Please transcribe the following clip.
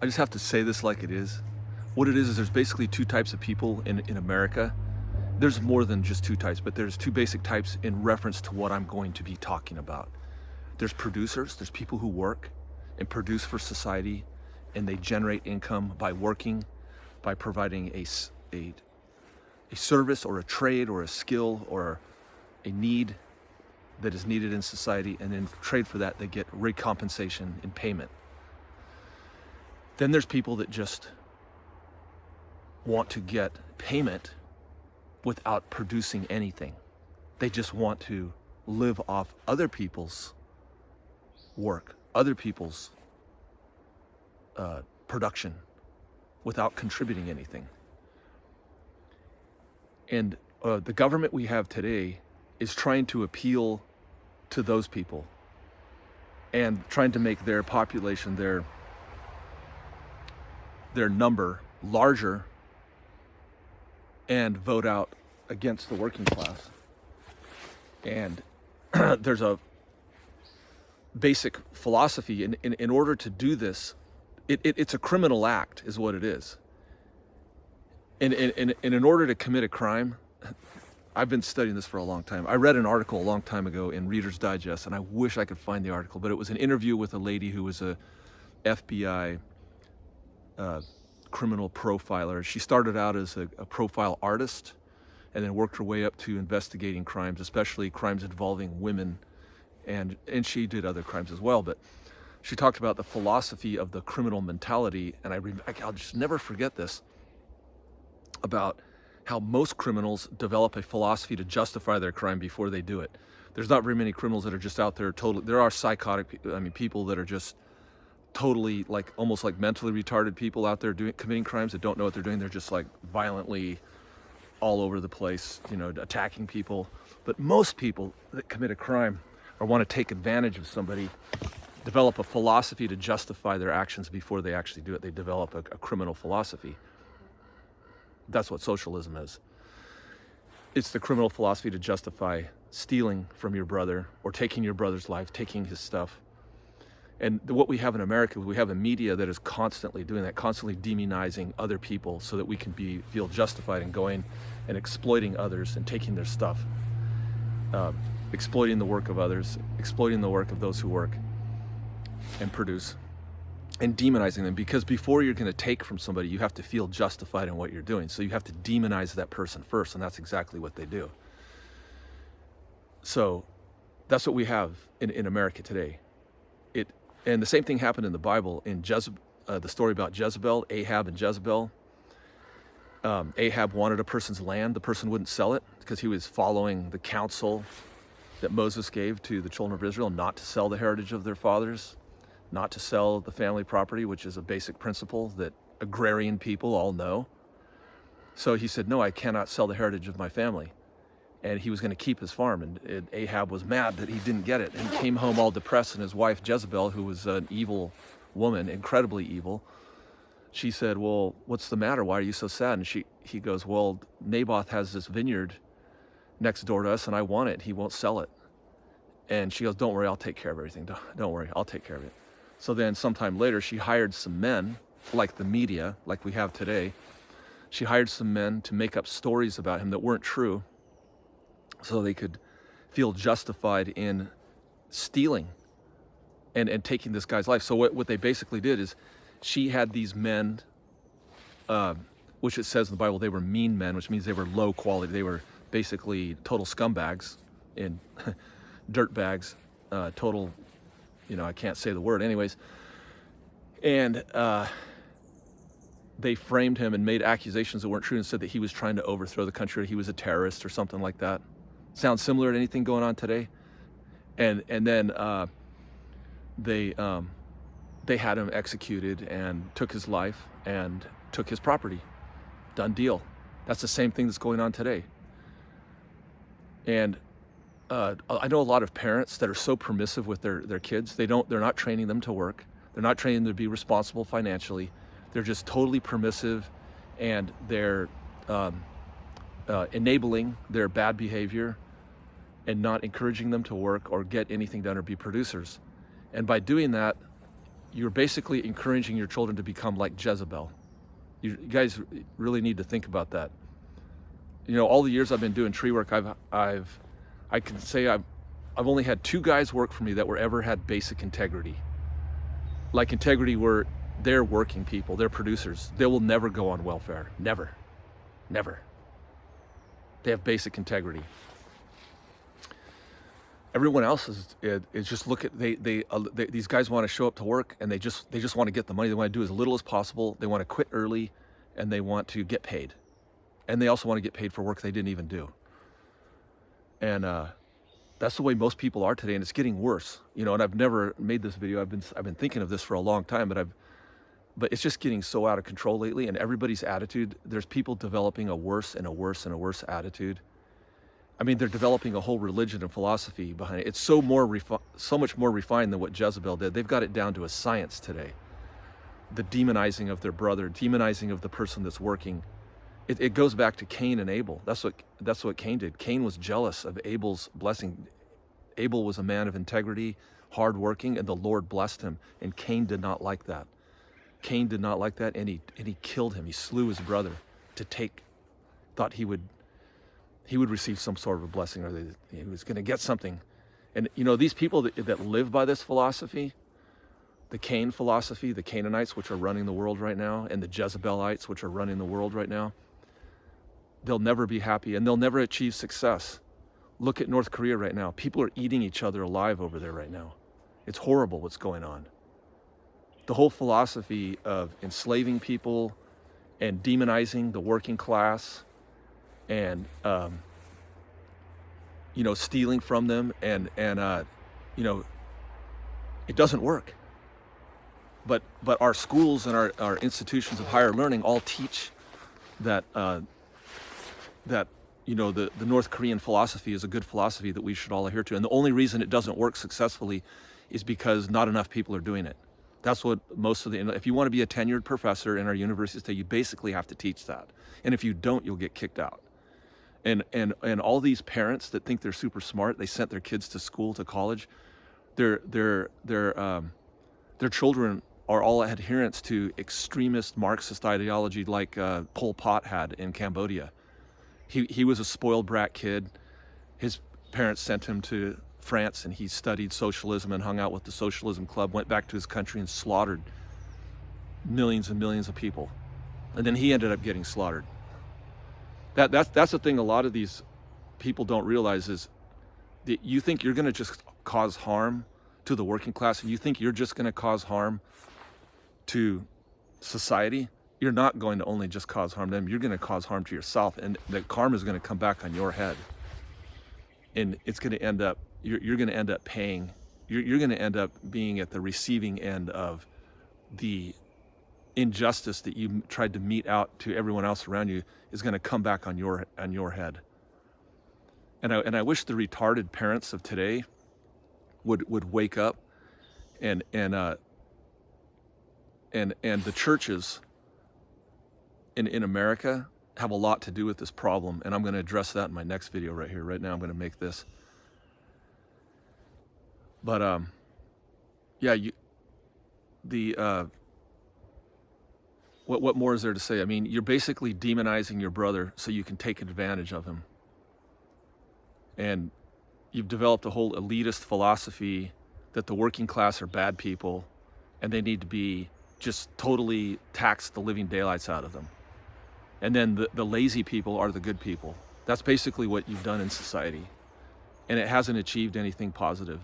I just have to say this like it is. What it is there's basically two types of people in America. There's more than just two types, but there's two basic types in reference to what I'm going to be talking about. There's producers, there's people who work and produce for society, and they generate income by working, by providing a service or a trade or a skill or a need that is needed in society, and in trade for that they get recompensation in payment. Then there's people that just want to get payment without producing anything. They just want to live off other people's work, other people's production, without contributing anything. And the government we have today is trying to appeal to those people and trying to make their population, their number larger, and vote out against the working class. And there's a basic philosophy in order to do this. It's a criminal act is what it is. And in order to commit a crime, I've been studying this for a long time. I read an article a long time ago in Reader's Digest, and I wish I could find the article, but it was an interview with a lady who was a FBI criminal profiler. She started out as a profile artist and then worked her way up to investigating crimes, especially crimes involving women, and she did other crimes as well. But she talked about the philosophy of the criminal mentality, and I'll just never forget this, about how most criminals develop a philosophy to justify their crime before they do it. There's not very many criminals that are just out there totally, there are psychotic, people that are just totally almost like mentally retarded people out there committing crimes that don't know what they're doing. They're just like violently all over the place, attacking people. But most people that commit a crime or want to take advantage of somebody develop a philosophy to justify their actions before they actually do it. They develop a criminal philosophy. That's what socialism is. It's the criminal philosophy to justify stealing from your brother or taking your brother's life, taking his stuff. And what we have in America, we have a media that is constantly doing that, constantly demonizing other people so that we can feel justified in going and exploiting others and taking their stuff, exploiting the work of others, exploiting the work of those who work and produce, and demonizing them. Because before you're going to take from somebody, you have to feel justified in what you're doing. So you have to demonize that person first, and that's exactly what they do. So that's what we have in America today. And the same thing happened in the Bible in the story about Jezebel, Ahab and Jezebel. Ahab wanted a person's land. The person wouldn't sell it because he was following the counsel that Moses gave to the children of Israel not to sell the heritage of their fathers, not to sell the family property, which is a basic principle that agrarian people all know. So he said, no, I cannot sell the heritage of my family. And he was going to keep his farm, and Ahab was mad that he didn't get it. And he came home all depressed, and his wife Jezebel, who was an evil woman, incredibly evil, she said, well, what's the matter? Why are you so sad? And he goes, well, Naboth has this vineyard next door to us, and I want it. He won't sell it. And she goes, don't worry, I'll take care of everything. Don't worry, I'll take care of it. So then sometime later, she hired some men, like the media, like we have today. She hired some men to make up stories about him that weren't true, so they could feel justified in stealing and taking this guy's life. So what they basically did is she had these men, which it says in the Bible, they were mean men, which means they were low quality. They were basically total scumbags and dirt bags, total, I can't say the word anyways. And they framed him and made accusations that weren't true and said that he was trying to overthrow the country, he was a terrorist or something like that. Sounds similar to anything going on today. And then they had him executed and took his life and took his property. Done deal. That's the same thing that's going on today. And I know a lot of parents that are so permissive with their kids. They're not training them to work. They're not training them to be responsible financially. They're just totally permissive, and they're enabling their bad behavior and not encouraging them to work or get anything done or be producers. And by doing that, you're basically encouraging your children to become like Jezebel. You guys really need to think about that. You know, all the years I've been doing tree work, I can say I've only had 2 guys work for me that were ever had basic integrity. Like integrity where they're working people, they're producers. They will never go on welfare. Never. Never. They have basic integrity. Everyone else is just look at these guys want to show up to work and they just want to get the money. They want to do as little as possible. They want to quit early and they want to get paid. And they also want to get paid for work they didn't even do. And that's the way most people are today, and it's getting worse. You know, and I've never made this video. I've been thinking of this for a long time, but it's just getting so out of control lately, and everybody's attitude, there's people developing a worse and a worse and a worse attitude. I mean, they're developing a whole religion and philosophy behind it. It's so much more refined than what Jezebel did. They've got it down to a science today. The demonizing of their brother, demonizing of the person that's working. It goes back to Cain and Abel. That's what Cain did. Cain was jealous of Abel's blessing. Abel was a man of integrity, hardworking, and the Lord blessed him. And Cain did not like that. Cain did not like that, and he killed him. He slew his brother thought he would receive some sort of a blessing, or he was going to get something. And you know, these people that live by this philosophy, the Cain philosophy, the Canaanites, which are running the world right now, and the Jezebelites, which are running the world right now, they'll never be happy and they'll never achieve success. Look at North Korea right now. People are eating each other alive over there right now. It's horrible what's going on. The whole philosophy of enslaving people and demonizing the working class and you know, stealing from them and you know, it doesn't work. But our schools and our institutions of higher learning all teach that you know, the North Korean philosophy is a good philosophy that we should all adhere to. And the only reason it doesn't work successfully is because not enough people are doing it. That's what if you want to be a tenured professor in our universities today, you basically have to teach that. And if you don't, you'll get kicked out. And all these parents that think they're super smart, they sent their kids to school, to college, their children are all adherents to extremist Marxist ideology like Pol Pot had in Cambodia. He was a spoiled brat kid. His parents sent him to France and he studied socialism and hung out with the Socialism Club, went back to his country and slaughtered millions and millions of people. And then he ended up getting slaughtered. That's the thing a lot of these people don't realize is that you think you're going to just cause harm to the working class and you think you're just going to cause harm to society. You're not going to only just cause harm to them, you're going to cause harm to yourself, and the karma is going to come back on your head. And it's going to end up, you're going to end up paying, you're going to end up being at the receiving end of the injustice that you tried to mete out to everyone else around you is going to come back on your head. And I wish the retarded parents of today would wake up, and the churches in America have a lot to do with this problem, and I'm going to address that in my next video right here. Right now I'm going to make this. But yeah, what more is there to say? I mean, you're basically demonizing your brother so you can take advantage of him. And you've developed a whole elitist philosophy that the working class are bad people and they need to be just totally tax the living daylights out of them. And then the lazy people are the good people. That's basically what you've done in society. And it hasn't achieved anything positive.